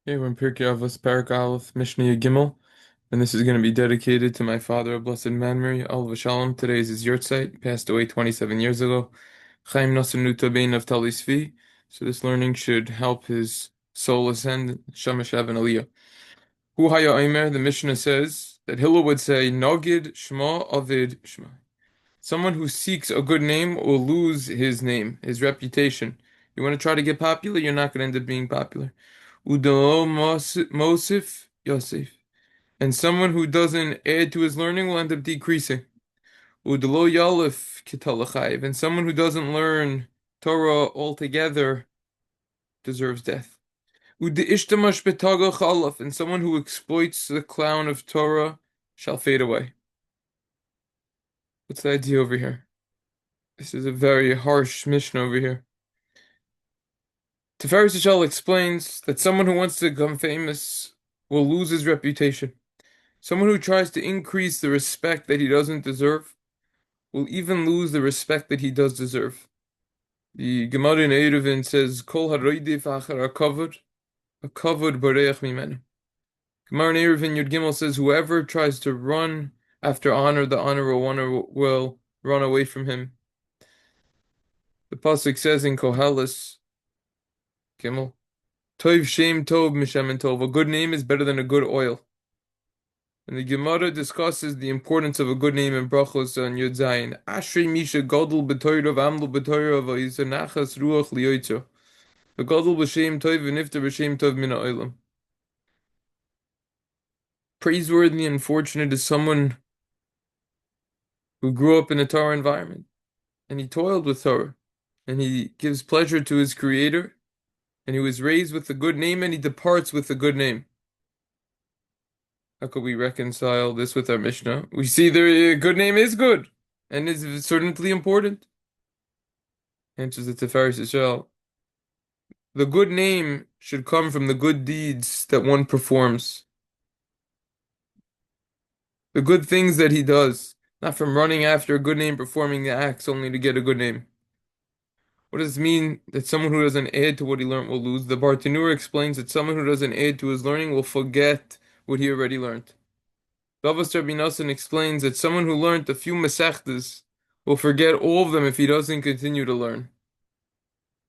Hey, we're in Pirkei Avos, Parak Aleph, Mishnah Gimel, and this is going to be dedicated to my father, of blessed memory, Alav Shalom. Today is his yahrzeit. He passed away 27 years ago. Chaim Nosson Nutabein of Talisvi. So this learning should help his soul ascend, Shamash and Aliyah. Hu Haya Omer, the Mishnah says that Hillel would say, Nogid Shema Avid Shema. Someone who seeks a good name will lose his name, his reputation. You want to try to get popular, you're not going to end up being popular. Udalo Mosif Yosef. And someone who doesn't add to his learning will end up decreasing. Udalo Yalef Kitalachayev. And someone who doesn't learn Torah altogether deserves death. Ude Ishtamash Betaga Chalaf. And someone who exploits the clown of Torah shall fade away. What's the idea over here? This is a very harsh mission over here. Tiferes Yishal explains that someone who wants to become famous will lose his reputation. Someone who tries to increase the respect that he doesn't deserve will even lose the respect that he does deserve. The Gemara in Eruvin says, "Kol haroidif achar a kavod bareich mimenu." Gemara in Eruvin Yud Gimel says, "Whoever tries to run after honor, the honor will run away from him." The pasuk says in Koheles Gimel, "Tov shem tov mishemen tov." A good name is better than a good oil. And the Gemara discusses the importance of a good name in Brachos on Yud Zayin. Ashrei Misha Gadol b'Torah v'Amlu b'Torah v'Yisnachas Ruach liyoitzo. The Gadol b'Shem Tov v'Nifter b'Shem Tov min ha'olam. Praiseworthy and fortunate is someone who grew up in a Torah environment, and he toiled with Torah, and he gives pleasure to his Creator, and he was raised with a good name, and he departs with a good name. How could we reconcile this with our Mishnah? We see the good name is good and is certainly important. Answers the Tiferes Yishal. The good name should come from the good deeds that one performs, the good things that he does, not from running after a good name, performing the acts only to get a good name. What does it mean that someone who doesn't add to what he learned will lose? The Bartanura explains that someone who doesn't add to his learning will forget what he already learned. Avos Rabbi Nosson explains that someone who learned a few Masechtas will forget all of them if he doesn't continue to learn.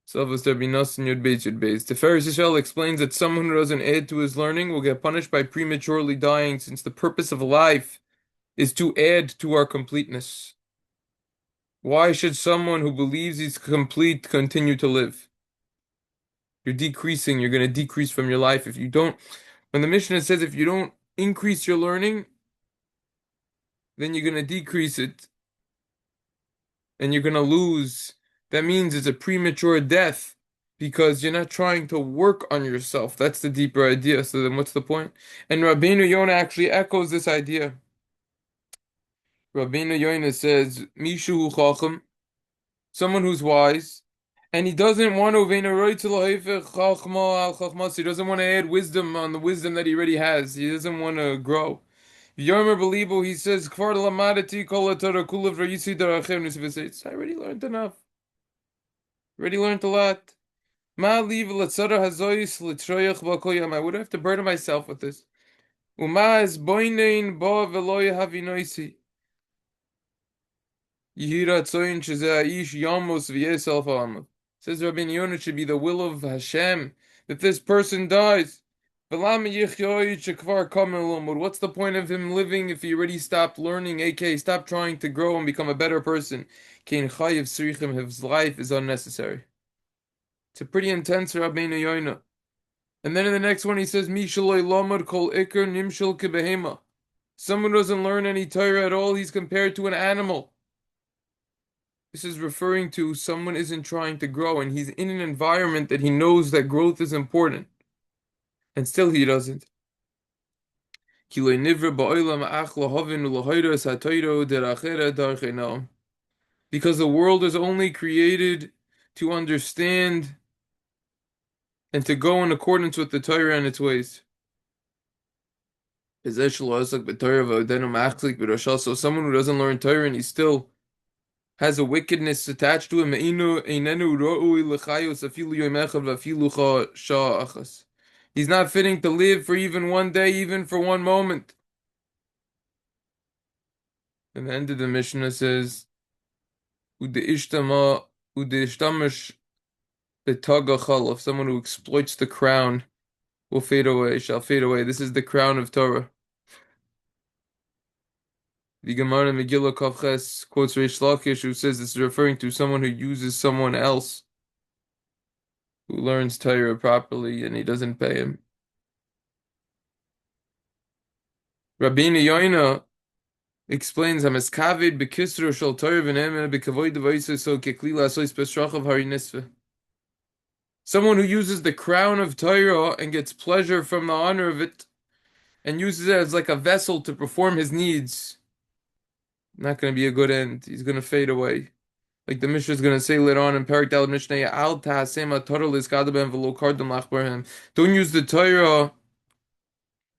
So Avos Rabbi Nosson Yud Beis Yud Beis. Tiferes Yishal explains that someone who doesn't add to his learning will get punished by prematurely dying, since the purpose of life is to add to our completeness. Why should someone who believes he's complete continue to live? You're decreasing, you're going to decrease from your life if you don't. When the Mishnah says if you don't increase your learning, then you're going to decrease it and you're going to lose. That means it's a premature death because you're not trying to work on yourself. That's the deeper idea. So then what's the point? And Rabbeinu Yonah actually echoes this idea. Rabbeinu Yonah says, Mishu Chacham, someone who's wise, and he doesn't want to, he doesn't want to add wisdom on the wisdom that he already has. He doesn't want to grow. Yomer Belibo, he says, I already learned enough. Already learned a lot. I would have to burden myself with this. Says Rabbi Yonah, it should be the will of Hashem that this person dies. What's the point of him living if he already stopped learning, aka stopped trying to grow and become a better person? His life is unnecessary. It's a pretty intense Rabbeinu Yonah. And then in the next one he says, someone who doesn't learn any Torah at all, he's compared to an animal. This is referring to someone isn't trying to grow and he's in an environment that he knows that growth is important. And still he doesn't. Because the world is only created to understand and to go in accordance with the Torah and its ways. So someone who doesn't learn Torah and he still has a wickedness attached to him, He's not fitting to live for even one day, even for one moment. And the end of the Mishnah says, Udeishtama, Udeishtamish betagachal, someone who exploits the crown will fade away, shall fade away. This is the crown of Torah. The Gemara in Megillah Kavches quotes Reish Lakish, who says this is referring to someone who uses someone else who learns Torah properly and he doesn't pay him. Rabbeinu Yoina explains Hamaskavid bekisru shel Torah v'ne'emen bekavoid devaisa so kekli lasois besrachav hari nisve. Someone who uses the crown of Torah and gets pleasure from the honor of it and uses it as like a vessel to perform his needs. Not going to be a good end. He's going to fade away. Like the Mishnah is going to say later on in Parak Daled Mishnah, Al ta'asema Torah liskadaben v'lo kardam lachbarhem. Don't use the Torah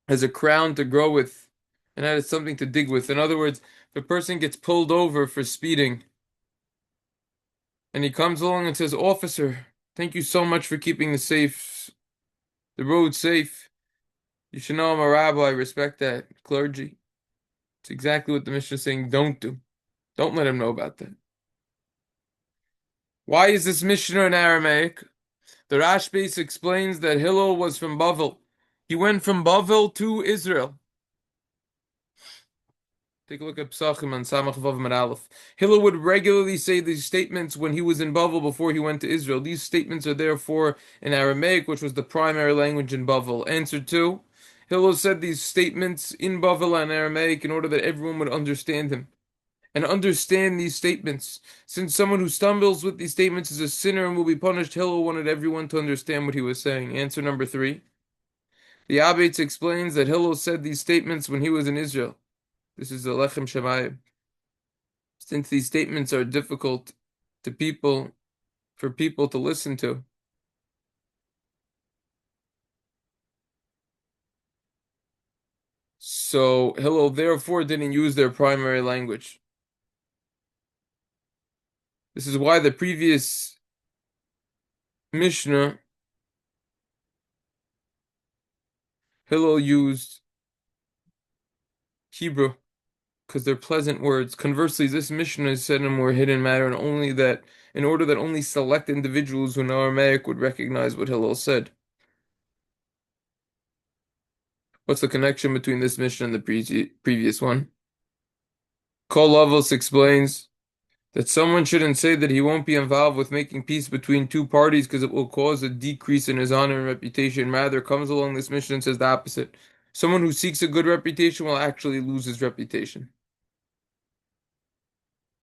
as a crown to grow with and as something to dig with. In other words, if a person gets pulled over for speeding and he comes along and says, Officer, thank you so much for keeping the road safe. You should know I'm a rabbi. I respect that. Clergy. It's exactly what the Mishnah is saying don't do. Don't let him know about that. Why is this Mishnah in Aramaic? The Rashbais explains that Hillel was from Bavel. He went from Bavel to Israel. Take a look at Psachim on Samach Vav Mad Aleph. Hillel would regularly say these statements when he was in Bavel before he went to Israel. These statements are therefore in Aramaic, which was the primary language in Bavel. Answer 2. Hillel said these statements in Bavel and Aramaic in order that everyone would understand him and understand these statements. Since someone who stumbles with these statements is a sinner and will be punished, Hillel wanted everyone to understand what he was saying. Answer number 3. The Abates explains that Hillel said these statements when he was in Israel. This is the Lechem Shamayim. Since these statements are difficult for people to listen to. So Hillel therefore didn't use their primary language. This is why the previous Mishnah, Hillel used Hebrew because they're pleasant words. Conversely, this Mishnah is said in a more hidden manner, and in order that only select individuals who know Aramaic would recognize what Hillel said. What's the connection between this Mishnah and the previous one? Kol Avos explains that someone shouldn't say that he won't be involved with making peace between two parties because it will cause a decrease in his honor and reputation. Rather, comes along this Mishnah and says the opposite. Someone who seeks a good reputation will actually lose his reputation.